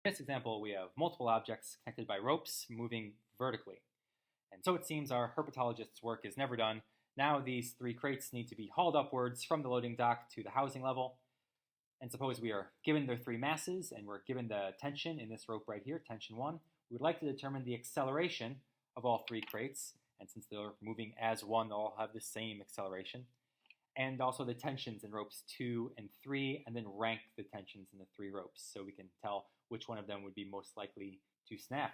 In this example, we have multiple objects connected by ropes moving vertically. And so it seems our herpetologist's work is never done. Now these three crates need to be hauled upwards from the loading dock to the housing level. And suppose we are given their three masses and we're given the tension in this rope right here, tension 1. We would like to determine the acceleration of all three crates. And since they're moving as one, they'll all have the same acceleration. And also the tensions in ropes 2 and 3, and then rank the tensions in the three ropes so we can tell which one of them would be most likely to snap.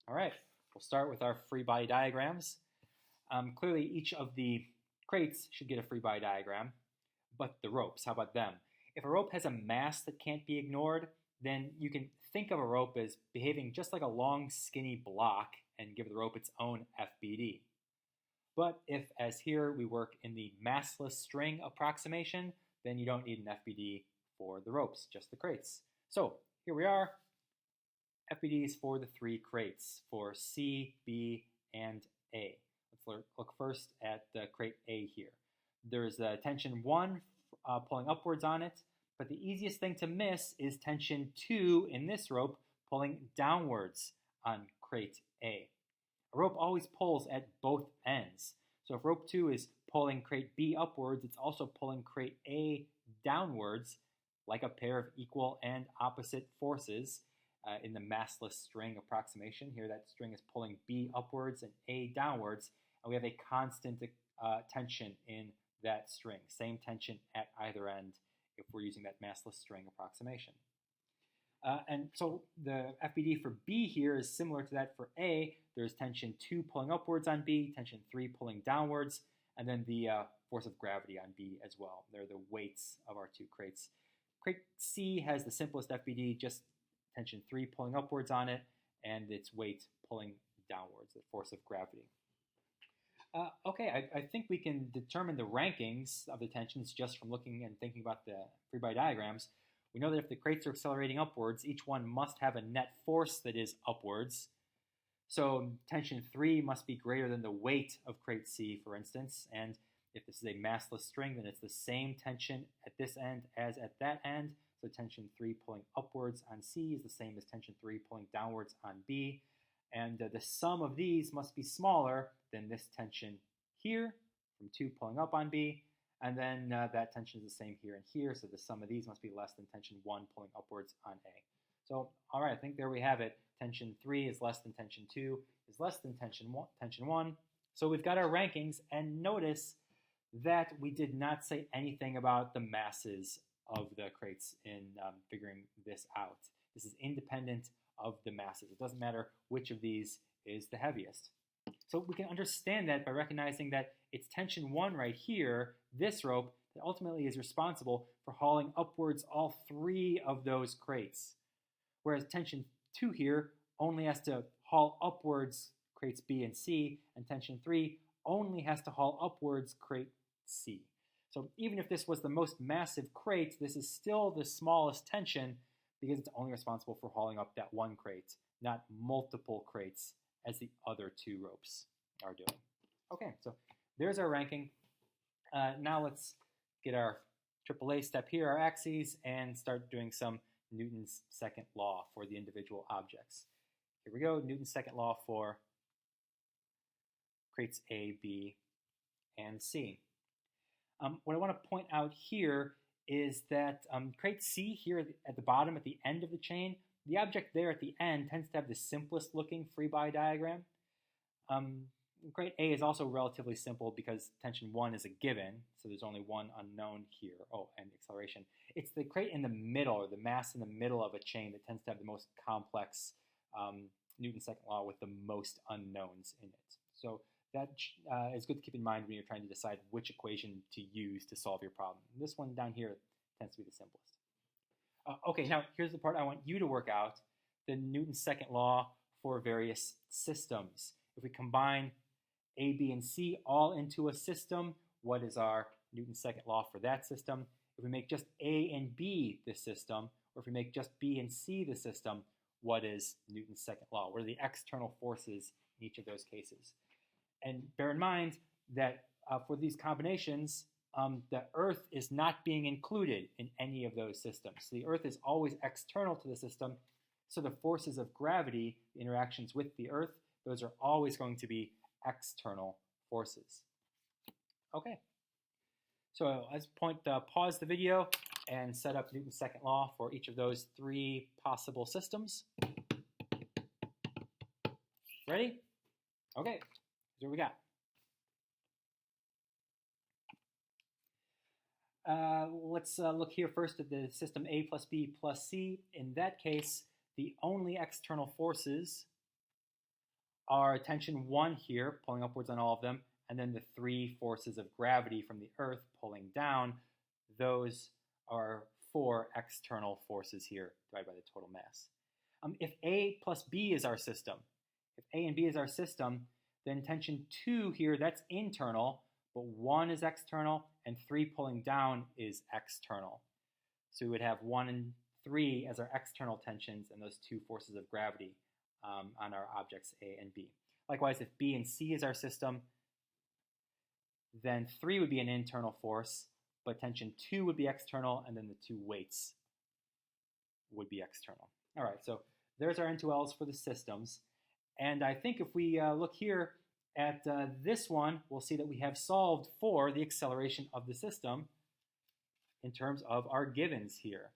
All right, we'll start with our free body diagrams. Clearly, each of the crates should get a free body diagram, but the ropes, how about them? If a rope has a mass that can't be ignored, then you can think of a rope as behaving just like a long, skinny block and give the rope its own FBD. But if, as here, we work in the massless string approximation, then you don't need an FBD for the ropes, just the crates. So here we are, FBDs for the three crates, for C, B, and A. Let's look first at the crate A here. There's tension 1 pulling upwards on it, but the easiest thing to miss is tension 2 in this rope pulling downwards on crate A. A rope always pulls at both ends. So if rope 2 is pulling crate B upwards, it's also pulling crate A downwards, like a pair of equal and opposite forces in the massless string approximation. Here that string is pulling B upwards and A downwards, and we have a constant tension in that string. Same tension at either end if we're using that massless string approximation. And so the FBD for B here is similar to that for A. There's tension 2 pulling upwards on B, tension 3 pulling downwards, and then the force of gravity on B as well. They're the weights of our two crates. Crate C has the simplest FBD, just tension 3 pulling upwards on it, and its weight pulling downwards, the force of gravity. Okay, I think we can determine the rankings of the tensions just from looking and thinking about the free body diagrams. We know that if the crates are accelerating upwards, each one must have a net force that is upwards. So tension 3 must be greater than the weight of crate C, for instance. And if this is a massless string, then it's the same tension at this end as at that end. So tension 3 pulling upwards on C is the same as tension 3 pulling downwards on B. And the sum of these must be smaller than this tension here, from 2 pulling up on B. And then that tension is the same here and here, so the sum of these must be less than tension 1 pulling upwards on A. So, all right, I think there we have it. Tension 3 is less than tension 2, is less than tension 1. So we've got our rankings, and notice that we did not say anything about the masses of the crates in figuring this out. This is independent of the masses. It doesn't matter which of these is the heaviest. So we can understand that by recognizing that it's tension 1 right here, this rope, that ultimately is responsible for hauling upwards all three of those crates. Whereas tension 2 here only has to haul upwards crates B and C, and tension 3 only has to haul upwards crate C. So even if this was the most massive crate, this is still the smallest tension because it's only responsible for hauling up that one crate, not multiple crates as the other two ropes are doing. Okay, so there's our ranking. Now let's get our AAA step here, our axes, and start doing some Newton's second law for the individual objects. Here we go, Newton's second law for crates A, B, and C. What I want to point out here is that crate C here at the bottom, at the end of the chain, the object there at the end tends to have the simplest looking free body diagram. Crate A is also relatively simple because tension 1 is a given, so there's only one unknown here. Oh, and acceleration. It's the crate in the middle, or the mass in the middle of a chain, that tends to have the most complex Newton's second law with the most unknowns in it. So that is good to keep in mind when you're trying to decide which equation to use to solve your problem. This one down here tends to be the simplest. Okay, now here's the part I want you to work out, the Newton's second law for various systems. If we combine A, B, and C all into a system, what is our Newton's second law for that system? If we make just A and B the system, or if we make just B and C the system, what is Newton's second law? What are the external forces in each of those cases? And bear in mind that for these combinations, the Earth is not being included in any of those systems. So the Earth is always external to the system, So the forces of gravity, the interactions with the Earth, those are always going to be external forces. Okay. So let's pause the video and set up Newton's second law for each of those three possible systems. Ready? Okay, here's what we got. Let's look here first at the system A plus B plus C. In that case, the only external forces are tension 1 here, pulling upwards on all of them, and then the 3 forces of gravity from the Earth pulling down. Those are 4 external forces here, divided by the total mass. If A plus B is our system, if A and B is our system, then tension 2 here, that's internal, but 1 is external, and 3 pulling down is external. So we would have 1 and 3 as our external tensions and those 2 forces of gravity on our objects A and B. Likewise, if B and C is our system, then 3 would be an internal force, but tension 2 would be external, and then the 2 weights would be external. All right, so there's our N2Ls for the systems. And I think if we look here at this one, we'll see that we have solved for the acceleration of the system in terms of our givens here.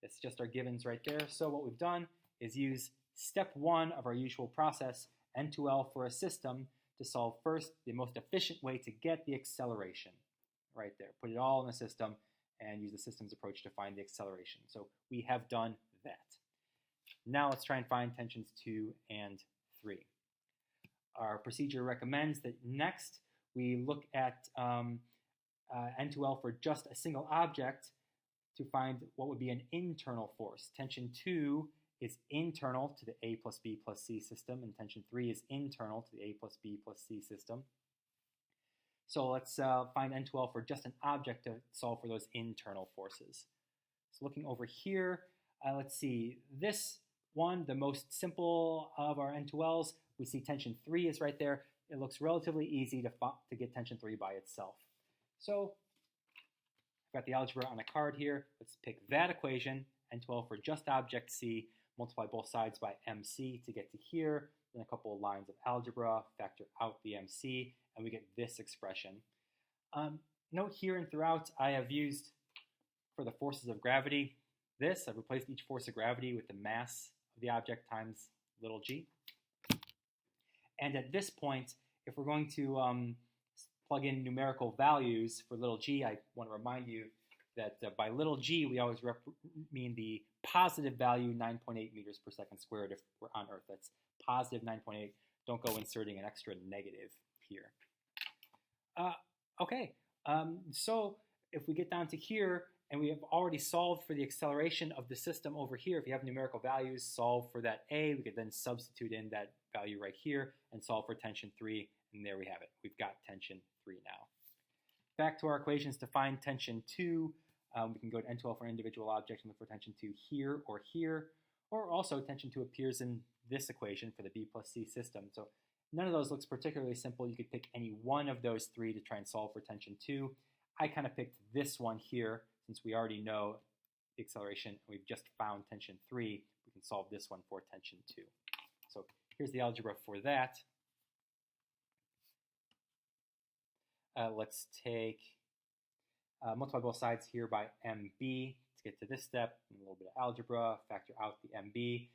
It's just our givens right there. So what we've done is use step 1 of our usual process, N2L for a system, to solve first the most efficient way to get the acceleration. Right there. Put it all in the system and use the systems approach to find the acceleration. So we have done that. Now let's try and find tensions 2 and 3. Our procedure recommends that next we look at N2L for just a single object to find what would be an internal force. Tension 2 is internal to the A plus B plus C system, and tension 3 is internal to the A plus B plus C system. So let's find N2L for just an object to solve for those internal forces. So looking over here, let's see, this one, the most simple of our N2Ls, we see tension 3 is right there. It looks relatively easy to get tension 3 by itself. So I've got the algebra on a card here. Let's pick that equation, N2L for just object C, multiply both sides by MC to get to here, then a couple of lines of algebra, factor out the MC, and we get this expression. Note here and throughout, I have used, for the forces of gravity, this. I've replaced each force of gravity with the mass of the object times little g. And at this point, if we're going to plug in numerical values for little g, I want to remind you that by little g, we always mean the positive value 9.8 meters per second squared if we're on Earth. That's positive 9.8. Don't go inserting an extra negative here. Okay, so if we get down to here, and we have already solved for the acceleration of the system over here, if you have numerical values, solve for that A, we could then substitute in that value right here and solve for tension 3, and there we have it. We've got tension 3 now. Back to our equations to find tension 2. We can go to N2L for an individual object and look for tension 2 here, or also tension 2 appears in this equation for the B plus C system. So none of those looks particularly simple. You could pick any one of those 3 to try and solve for tension 2. I kind of picked this one here since we already know the acceleration and we've just found tension 3. We can solve this one for tension 2. So here's the algebra for that. Let's take multiply both sides here by MB to get to this step, and a little bit of algebra, factor out the MB,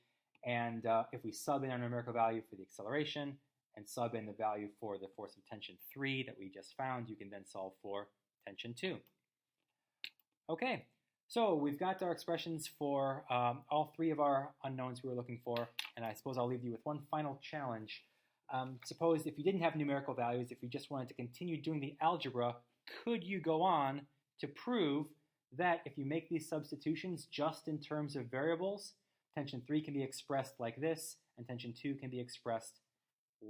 and if we sub in our numerical value for the acceleration and sub in the value for the force of tension 3 that we just found, you can then solve for tension 2. Okay, so we've got our expressions for all 3 of our unknowns we were looking for, and I suppose I'll leave you with one final challenge. Suppose if you didn't have numerical values, if you just wanted to continue doing the algebra, could you go on to prove that if you make these substitutions just in terms of variables, tension 3 can be expressed like this, and tension 2 can be expressed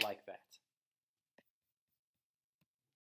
like that?